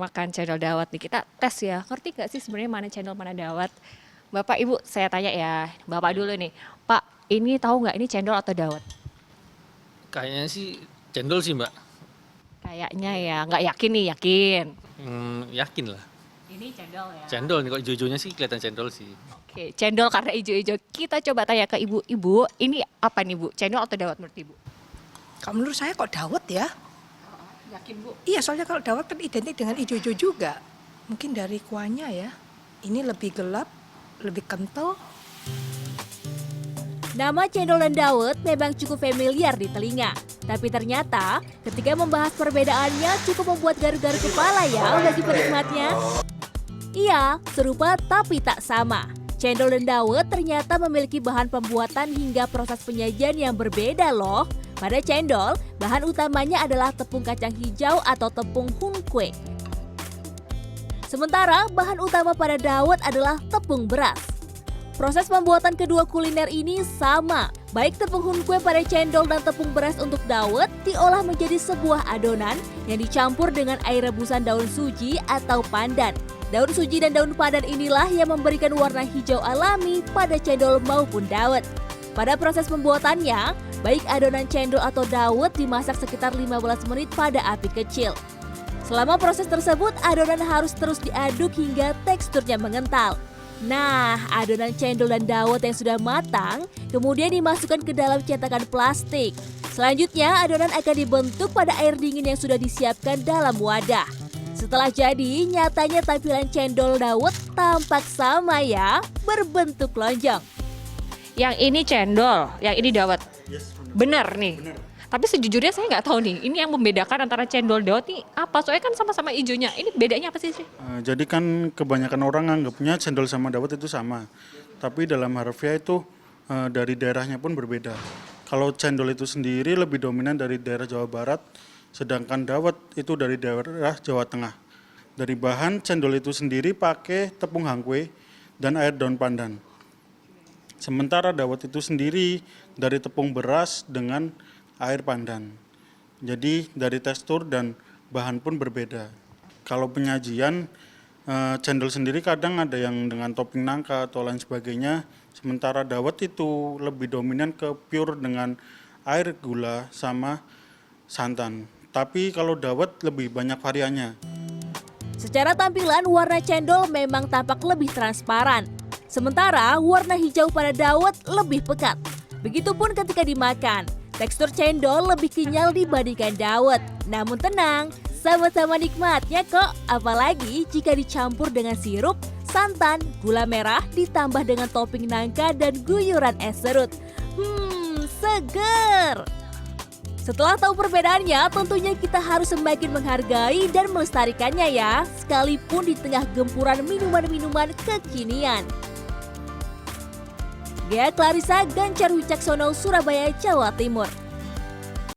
makan cendol dawet nih. Kita tes ya, ngerti gak sih sebenarnya mana cendol mana dawet? Bapak, Ibu, saya tanya ya, Bapak dulu nih. Pak, ini tahu nggak ini cendol atau dawet? Kayaknya sih cendol sih Mbak. Kayaknya ya, nggak yakin nih, yakin. Yakin lah. Ini cendol ya. Cendol nih, kok hijau-hijaunya sih kelihatan cendol sih. Oke, cendol karena ijo-ijo. Kita coba tanya ke Ibu. Ibu, ini apa nih Bu? Cendol atau dawet menurut Ibu? Kalau menurut saya kok dawet ya? Yakin Bu? Iya, soalnya kalau dawet kan identik dengan ijo-ijo juga. Mungkin dari kuahnya ya. Ini lebih gelap, lebih kental. Nama cendol dan dawet memang cukup familiar di telinga. Tapi ternyata ketika membahas perbedaannya cukup membuat garu-garu kepala ya bagi penikmatnya. Iya, serupa tapi tak sama. Cendol dan dawet ternyata memiliki bahan pembuatan hingga proses penyajian yang berbeda loh. Pada cendol, bahan utamanya adalah tepung kacang hijau atau tepung hunkwe. Sementara bahan utama pada dawet adalah tepung beras. Proses pembuatan kedua kuliner ini sama. Baik tepung hunkwe pada cendol dan tepung beras untuk dawet diolah menjadi sebuah adonan yang dicampur dengan air rebusan daun suji atau pandan. Daun suji dan daun pandan inilah yang memberikan warna hijau alami pada cendol maupun dawet. Pada proses pembuatannya, baik adonan cendol atau dawet dimasak sekitar 15 menit pada api kecil. Selama proses tersebut, adonan harus terus diaduk hingga teksturnya mengental. Nah, adonan cendol dan dawet yang sudah matang kemudian dimasukkan ke dalam cetakan plastik. Selanjutnya, adonan akan dibentuk pada air dingin yang sudah disiapkan dalam wadah. Setelah jadi, nyatanya tampilan cendol dawet tampak sama ya, berbentuk lonjong. Yang ini cendol, yang ini dawet. Benar nih. Tapi sejujurnya saya nggak tahu nih, ini yang membedakan antara cendol dawet nih apa? Soalnya kan sama-sama hijaunya. Ini bedanya apa sih? Jadi kan kebanyakan orang anggapnya cendol sama dawet itu sama. Tapi dalam harfiah itu dari daerahnya pun berbeda. Kalau cendol itu sendiri lebih dominan dari daerah Jawa Barat, sedangkan dawet itu dari daerah Jawa Tengah. Dari bahan cendol itu sendiri pakai tepung hangkwe dan air daun pandan. Sementara dawet itu sendiri dari tepung beras dengan air pandan. Jadi dari tekstur dan bahan pun berbeda. Kalau penyajian cendol sendiri kadang ada yang dengan topping nangka atau lain sebagainya. Sementara dawet itu lebih dominan ke pure dengan air gula sama santan. Tapi kalau dawet lebih banyak variannya. Secara tampilan, warna cendol memang tampak lebih transparan. Sementara warna hijau pada dawet lebih pekat. Begitupun ketika dimakan. Tekstur cendol lebih kenyal dibandingkan dawet. Namun tenang, sama-sama nikmatnya kok. Apalagi jika dicampur dengan sirup, santan, gula merah, ditambah dengan topping nangka dan guyuran es serut. Seger! Setelah tahu perbedaannya, tentunya kita harus semakin menghargai dan melestarikannya ya. Sekalipun di tengah gempuran minuman-minuman kekinian. Gea Clarissa, Ganjar Wicaksono, Surabaya, Jawa Timur.